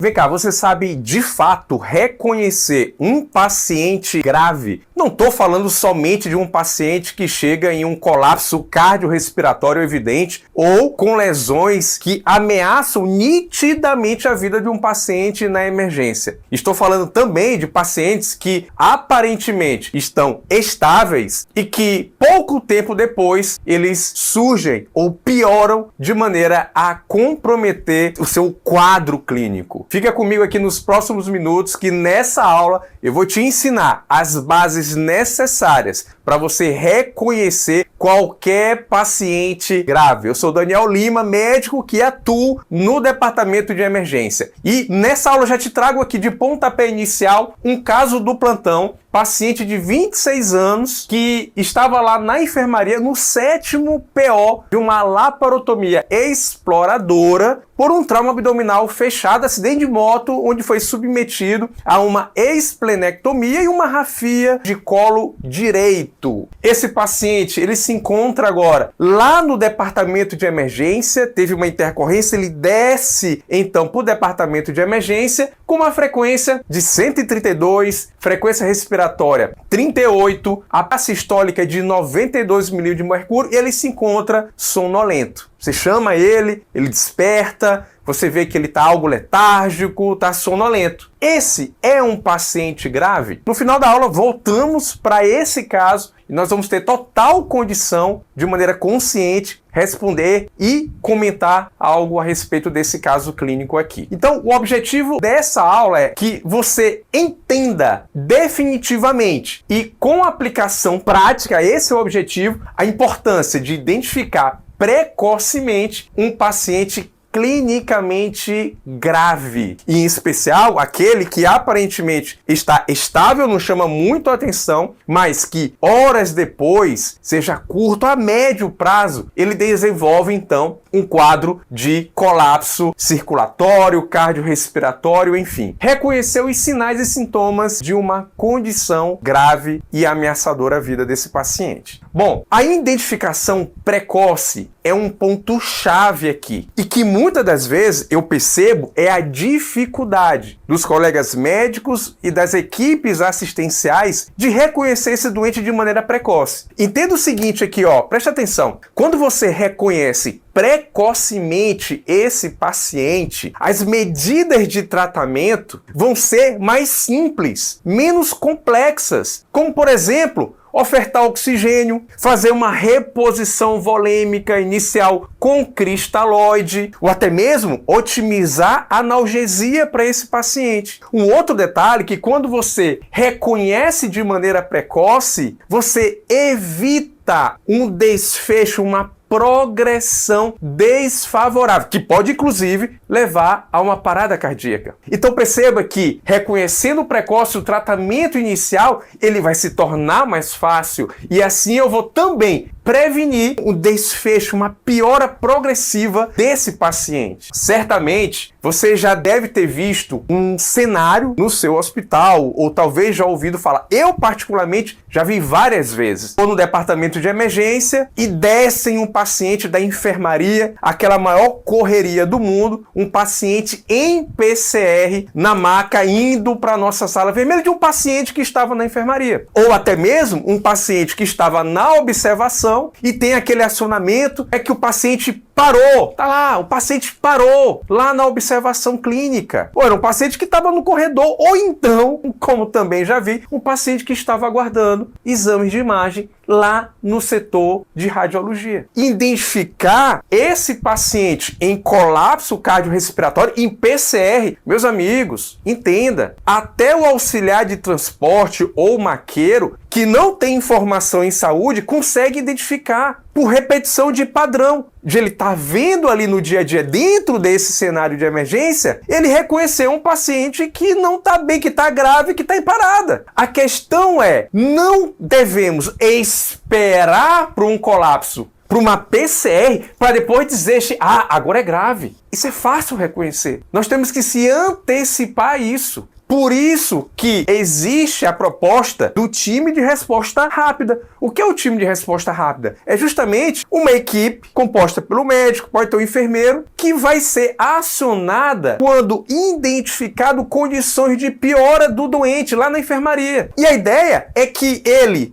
Vem cá, você sabe de fato reconhecer um paciente grave? Não estou falando somente de um paciente que chega em um colapso cardiorrespiratório evidente ou com lesões que ameaçam nitidamente a vida de um paciente na emergência. Estou falando também de pacientes que aparentemente estão estáveis e que pouco tempo depois eles surgem ou pioram de maneira a comprometer o seu quadro clínico. Fica comigo aqui nos próximos minutos que nessa aula eu vou te ensinar as bases necessárias para você reconhecer qualquer paciente grave. Eu sou Daniel Lima, médico que atua no departamento de emergência. E nessa aula eu já te trago aqui de pontapé inicial um caso do plantão, paciente de 26 anos que estava lá na enfermaria no 7º PO de uma laparotomia exploradora por um trauma abdominal fechado, acidente de moto, onde foi submetido a uma esplenectomia e uma rafia de colo direito. Esse paciente, ele se encontra agora lá no departamento de emergência, teve uma intercorrência, ele desce então para o departamento de emergência com uma frequência de 132, frequência respiratória 38, a taxa sistólica de 92 milímetros de mercúrio e ele se encontra sonolento. Você chama ele desperta, você vê que ele está algo letárgico, está sonolento. Esse é um paciente grave? No final da aula, voltamos para esse caso e nós vamos ter total condição, de maneira consciente, responder e comentar algo a respeito desse caso clínico aqui. Então, o objetivo dessa aula é que você entenda definitivamente e com aplicação prática, esse é o objetivo, a importância de identificar precocemente um paciente clinicamente grave, e em especial aquele que aparentemente está estável, não chama muito a atenção, mas que horas depois, seja curto a médio prazo, ele desenvolve então um quadro de colapso circulatório, cardiorrespiratório, enfim. Reconhecer os sinais e sintomas de uma condição grave e ameaçadora à vida desse paciente. Bom, a identificação precoce é um ponto-chave aqui e que muitas das vezes eu percebo é a dificuldade dos colegas médicos e das equipes assistenciais de reconhecer esse doente de maneira precoce. Entenda o seguinte aqui, preste atenção. Quando você reconhece precocemente esse paciente, as medidas de tratamento vão ser mais simples, menos complexas, como por exemplo, ofertar oxigênio, fazer uma reposição volêmica inicial com cristalóide, ou até mesmo otimizar a analgesia para esse paciente. Um outro detalhe que quando você reconhece de maneira precoce, você evita um desfecho, uma progressão desfavorável, que pode inclusive levar a uma parada cardíaca. Então perceba que reconhecendo precoce o tratamento inicial, ele vai se tornar mais fácil e assim eu vou também prevenir um desfecho, uma piora progressiva desse paciente. Certamente você já deve ter visto um cenário no seu hospital ou talvez já ouvido falar. Eu particularmente já vi várias vezes. Estou no departamento de emergência e descem um paciente da enfermaria, aquela maior correria do mundo, um paciente em PCR na maca indo para a nossa sala vermelha de um paciente que estava na enfermaria. Ou até mesmo um paciente que estava na observação e tem aquele acionamento, é que o paciente parou, tá lá, o paciente parou lá na observação clínica. Ou era um paciente que estava no corredor, ou então, como também já vi, um paciente que estava aguardando exames de imagem lá no setor de radiologia. Identificar esse paciente em colapso cardiorrespiratório em PCR, meus amigos, entenda, até o auxiliar de transporte ou maqueiro que não tem informação em saúde consegue identificar por repetição de padrão, de ele estar vendo ali no dia a dia, dentro desse cenário de emergência, ele reconheceu um paciente que não está bem, que está grave, que está em parada. A questão é, não devemos esperar para um colapso, para uma PCR, para depois dizer, agora é grave. Isso é fácil reconhecer. Nós temos que se antecipar a isso. Por isso que existe a proposta do time de resposta rápida. O que é o time de resposta rápida? É justamente uma equipe composta pelo médico, pode ter um enfermeiro, que vai ser acionada quando identificado condições de piora do doente lá na enfermaria. E a ideia é que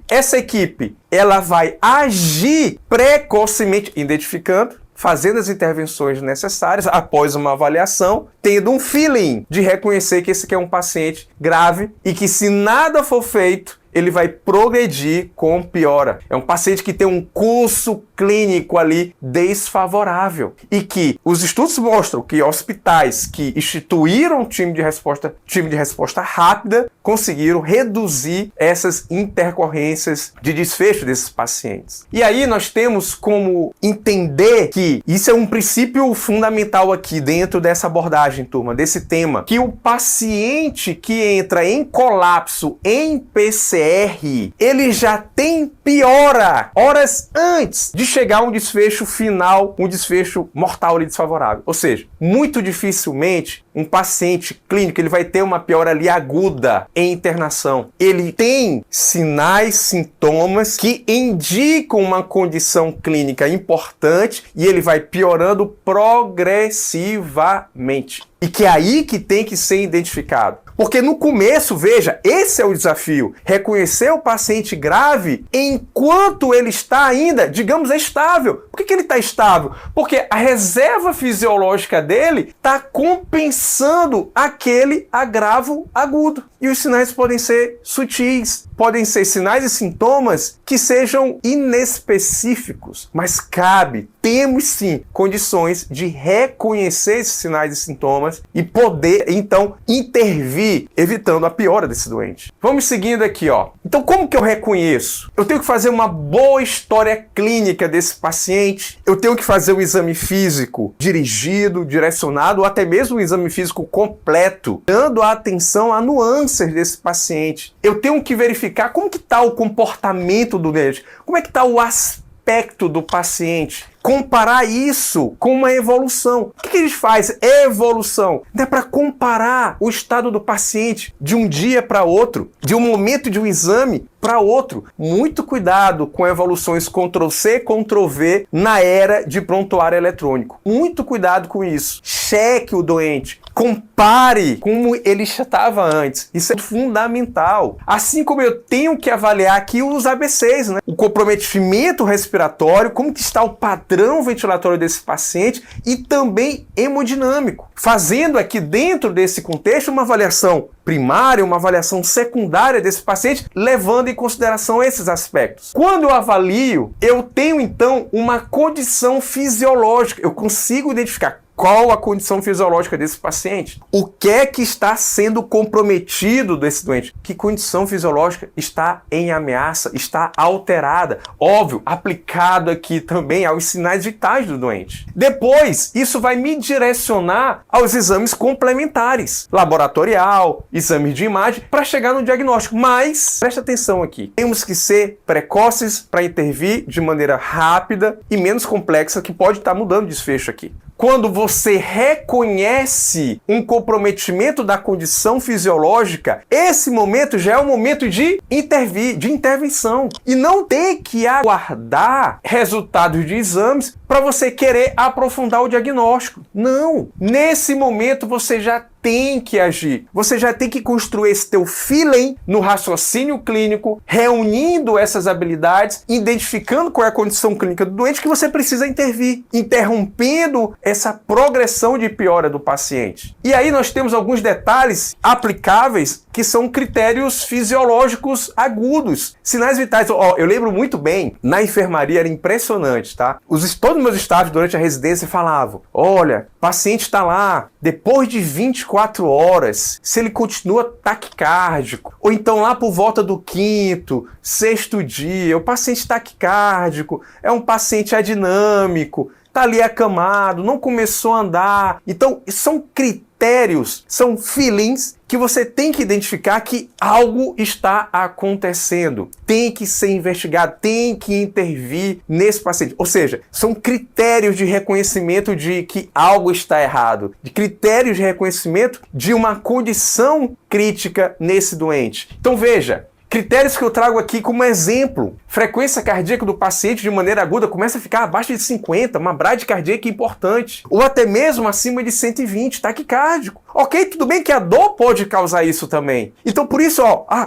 essa equipe, ela vai agir precocemente, identificando, fazendo as intervenções necessárias após uma avaliação, tendo um feeling de reconhecer que esse aqui é um paciente grave e que, se nada for feito, ele vai progredir com piora. É um paciente que tem um curso clínico ali desfavorável e que os estudos mostram que hospitais que instituíram time de resposta rápida conseguiram reduzir essas intercorrências de desfecho desses pacientes. E aí nós temos como entender que isso é um princípio fundamental aqui dentro dessa abordagem, turma, desse tema, que o paciente que entra em colapso em PCR, ele já tem piora horas antes de chegar a um desfecho final, um desfecho mortal e desfavorável. Ou seja, muito dificilmente um paciente clínico ele vai ter uma piora ali aguda em internação. Ele tem sinais, sintomas que indicam uma condição clínica importante e ele vai piorando progressivamente. E que é aí que tem que ser identificado. Porque no começo, veja, esse é o desafio. Reconhecer o paciente grave enquanto ele está ainda, digamos, estável. Por que ele está estável? Porque a reserva fisiológica dele está compensando aquele agravo agudo. E os sinais podem ser sutis, podem ser sinais e sintomas que sejam inespecíficos. Mas temos sim condições de reconhecer esses sinais e sintomas e poder, então, intervir, evitando a piora desse doente. Vamos seguindo aqui, ó. Então, como que eu reconheço? Eu tenho que fazer uma boa história clínica desse paciente, eu tenho que fazer um exame físico dirigido, direcionado, ou até mesmo um exame físico completo, dando atenção a nuances desse paciente. Eu tenho que verificar como que está o comportamento do doente, como é que está o aspecto do paciente, comparar isso com uma evolução. O que a gente faz? Evolução. É para comparar o estado do paciente de um dia para outro, de um momento de um exame para outro. Muito cuidado com evoluções Ctrl+C, Ctrl+V na era de prontuário eletrônico. Muito cuidado com isso. Cheque o doente. Compare como ele estava antes. Isso é fundamental. Assim como eu tenho que avaliar aqui os ABCs, né? O comprometimento respiratório, como que está o padrão ventilatório desse paciente e também hemodinâmico. Fazendo aqui dentro desse contexto uma avaliação primária, uma avaliação secundária desse paciente, levando em consideração esses aspectos. Quando eu avalio, eu tenho então uma condição fisiológica. Eu consigo identificar qual a condição fisiológica desse paciente? O que é que está sendo comprometido desse doente? Que condição fisiológica está em ameaça, está alterada? Óbvio, aplicado aqui também aos sinais vitais do doente. Depois, isso vai me direcionar aos exames complementares, laboratorial, exames de imagem, para chegar no diagnóstico. Mas, presta atenção aqui, temos que ser precoces para intervir de maneira rápida e menos complexa, que pode estar mudando o desfecho aqui. Quando você reconhece um comprometimento da condição fisiológica, esse momento já é o momento de intervir, de intervenção. E não ter que aguardar resultados de exames para você querer aprofundar o diagnóstico. Não! Nesse momento você já tem que agir. Você já tem que construir esse teu feeling no raciocínio clínico, reunindo essas habilidades, identificando qual é a condição clínica do doente que você precisa intervir, interrompendo essa progressão de piora do paciente. E aí nós temos alguns detalhes aplicáveis que são critérios fisiológicos agudos. Sinais vitais, eu lembro muito bem, na enfermaria era impressionante, tá? Todos os meus estágios durante a residência falavam, olha, o paciente está lá, depois de 24 horas, se ele continua taquicárdico, ou então lá por volta do 5º, 6º dia, o paciente taquicárdico, é um paciente adinâmico, está ali acamado, não começou a andar. Então, são critérios critérios, são feelings que você tem que identificar que algo está acontecendo. Tem que ser investigado, tem que intervir nesse paciente. Ou seja, são critérios de reconhecimento de que algo está errado, de critérios de reconhecimento de uma condição crítica nesse doente. Então veja, critérios que eu trago aqui como exemplo. Frequência cardíaca do paciente de maneira aguda começa a ficar abaixo de 50, uma bradicardia importante. Ou até mesmo acima de 120, taquicárdico. Ok, tudo bem que a dor pode causar isso também. Então por isso,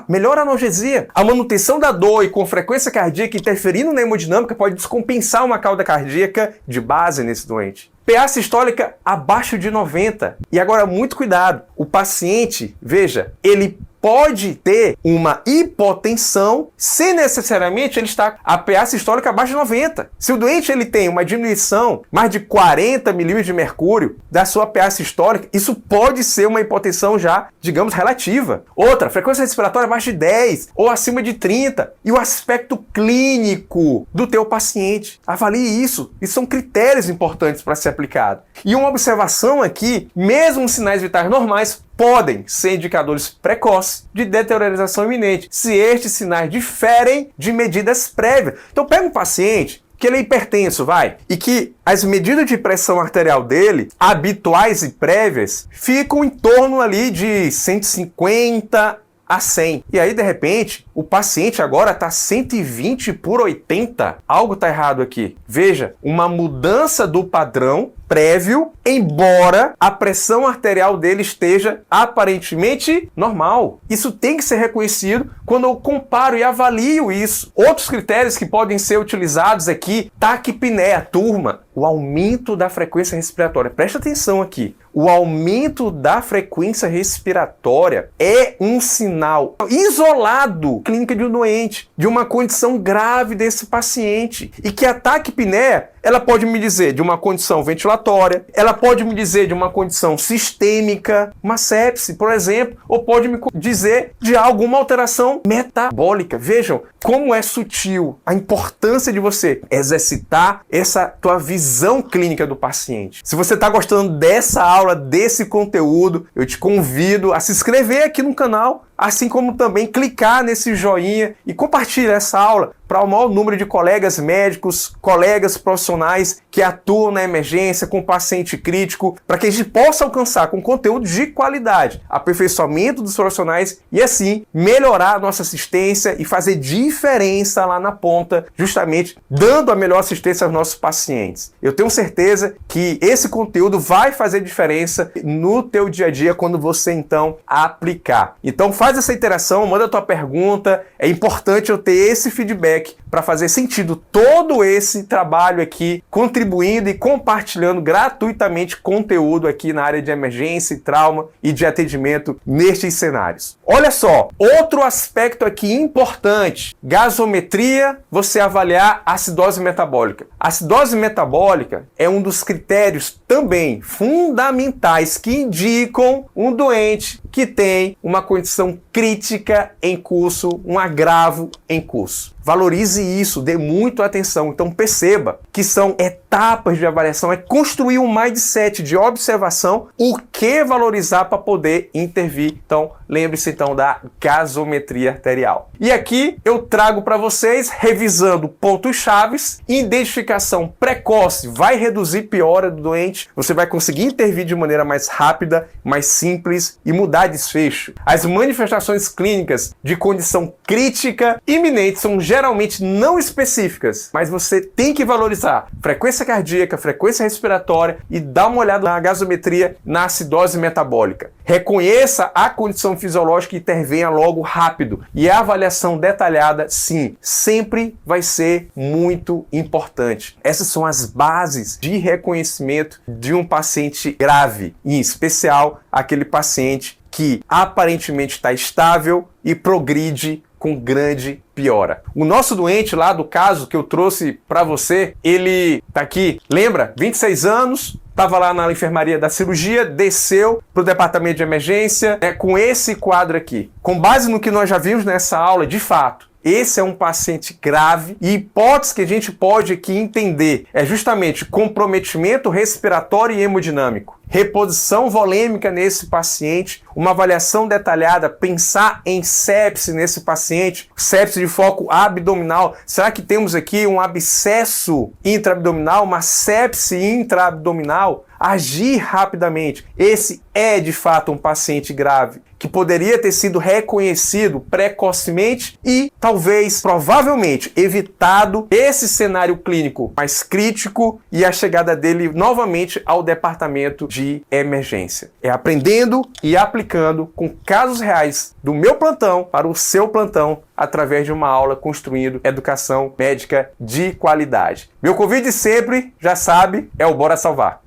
melhora a analgesia. A manutenção da dor e com frequência cardíaca interferindo na hemodinâmica pode descompensar uma cauda cardíaca de base nesse doente. PA sistólica abaixo de 90. E agora, muito cuidado. O paciente, veja, ele pode ter uma hipotensão sem necessariamente ele estar a PA sistólica abaixo de 90. Se o doente ele tem uma diminuição mais de 40 milímetros de mercúrio da sua PA sistólica, isso pode ser uma hipotensão já, digamos, relativa. Outra, frequência respiratória abaixo de 10 ou acima de 30. E o aspecto clínico do teu paciente. Avalie isso. Isso são critérios importantes para ser aplicado. E uma observação aqui, mesmo os sinais vitais normais podem ser indicadores precoces de deteriorização iminente, se estes sinais diferem de medidas prévias. Então pega um paciente que ele é hipertenso, e que as medidas de pressão arterial dele, habituais e prévias, ficam em torno ali de 150 a 100. E aí, de repente, o paciente agora está 120 por 80. Algo está errado aqui. Veja, uma mudança do padrão prévio, embora a pressão arterial dele esteja aparentemente normal. Isso tem que ser reconhecido quando eu comparo e avalio isso. Outros critérios que podem ser utilizados aqui, taquipneia, turma, o aumento da frequência respiratória. Presta atenção aqui. O aumento da frequência respiratória é um sinal isolado clínica de um doente, de uma condição grave desse paciente. E que a taquipneia, ela pode me dizer de uma condição ventilatória, ela pode me dizer de uma condição sistêmica, uma sepse, por exemplo, ou pode me dizer de alguma alteração metabólica. Vejam como é sutil a importância de você exercitar essa tua visão clínica do paciente. Se você está gostando dessa aula, desse conteúdo, eu te convido a se inscrever aqui no canal, assim como também clicar nesse joinha e compartilhar essa aula para o maior número de colegas médicos, colegas profissionais que atuam na emergência com paciente crítico, para que a gente possa alcançar com conteúdo de qualidade, aperfeiçoamento dos profissionais e assim melhorar a nossa assistência e fazer diferença lá na ponta, justamente dando a melhor assistência aos nossos pacientes. Eu tenho certeza que esse conteúdo vai fazer diferença no teu dia a dia quando você então aplicar. Então faz essa interação, manda a tua pergunta, é importante eu ter esse feedback para fazer sentido todo esse trabalho aqui, contribuindo e compartilhando gratuitamente conteúdo aqui na área de emergência e trauma e de atendimento nestes cenários. Olha só, outro aspecto aqui importante, gasometria, você avaliar a acidose metabólica. A acidose metabólica é um dos critérios também fundamentais que indicam um doente que tem uma condição crítica em curso, um agravo em curso. Valorize isso, dê muito atenção. Então perceba que são etapas de avaliação, é construir um mindset de observação, o que valorizar para poder intervir. Então lembre-se então da gasometria arterial. E aqui eu trago para vocês, revisando pontos chaves, identificação precoce vai reduzir piora do doente, você vai conseguir intervir de maneira mais rápida, mais simples e mudar desfecho. As manifestações clínicas de condição crítica iminente são geralmente não específicas, mas você tem que valorizar frequência cardíaca, frequência respiratória e dar uma olhada na gasometria, na acidose metabólica. Reconheça a condição fisiológica e intervenha logo rápido. E a avaliação detalhada, sim, sempre vai ser muito importante. Essas são as bases de reconhecimento de um paciente grave, em especial aquele paciente que aparentemente está estável e progride com grande piora. O nosso doente lá do caso que eu trouxe para você, ele tá aqui, lembra? 26 anos, estava lá na enfermaria da cirurgia, desceu para o departamento de emergência com esse quadro aqui. Com base no que nós já vimos nessa aula, de fato, esse é um paciente grave e hipótese que a gente pode aqui entender é justamente comprometimento respiratório e hemodinâmico. Reposição volêmica nesse paciente, uma avaliação detalhada, pensar em sepse nesse paciente, sepse de foco abdominal. Será que temos aqui um abscesso intraabdominal, uma sepse intraabdominal? Agir rapidamente. Esse é de fato um paciente grave que poderia ter sido reconhecido precocemente e talvez, provavelmente, evitado esse cenário clínico mais crítico e a chegada dele novamente ao departamento de emergência. É aprendendo e aplicando com casos reais do meu plantão para o seu plantão através de uma aula construindo educação médica de qualidade. Meu convite sempre, já sabe, é o Bora Salvar.